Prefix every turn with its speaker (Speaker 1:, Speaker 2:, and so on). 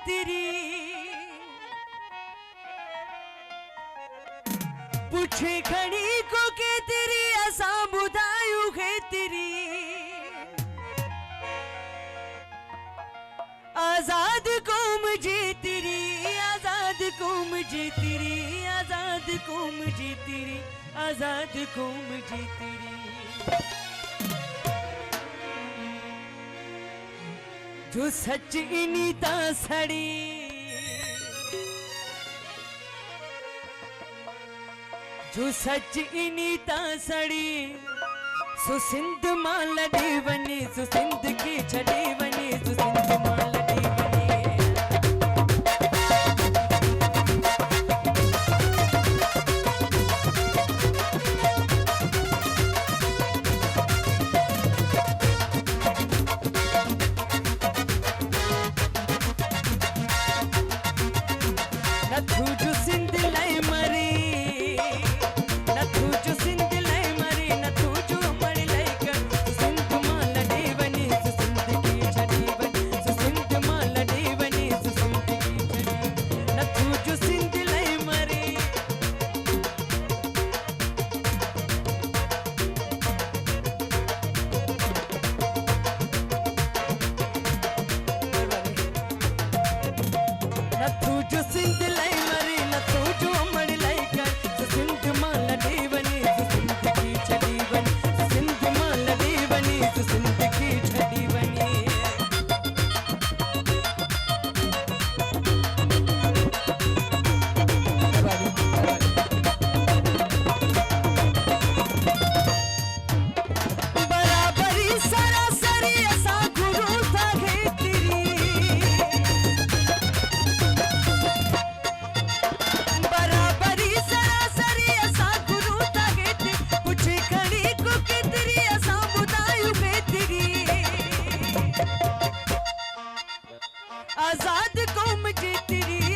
Speaker 1: तेरी पूछे खड़ी को के तेरी असा बुधायु है तेरी आजाद कौम जी तेरी आजाद कौम जी तेरी आजाद कौम जी तेरी आजाद कौम जी तेरी जो सच इनी ता सड़ी जो सच इनी ता सड़ी सो सिंध मां लड़ी वनी सो सिंध की छड़ी वनी सो सिंध मां लड़ी वनी नथू जो सिंध लाई मरी नथू जो सिंध लाई मरी नथू जो मरी लाई कर सिंध मां लड़ी वनी सो सिंध की छड़ी वनी सो सिंध मां लड़ी वनी सो सिंध की छड़ी नथू जो सिंध लाई मरी नथू जो सिंध लाई मरी नथू जो मरी लाई कर सो सिंध मां लड़ी वनी सो सिंध की छड़ी वनी सो सिंध मां लड़ी वनी सो सिंध की छड़ी वनी बराबरी सरासरी असा गुरु था तेरी बराबरी सरासरी असा गुरु था तेरी पूछे खड़ी को के तेरी असा बुधायु है तेरी आजाद कौम जी तेरी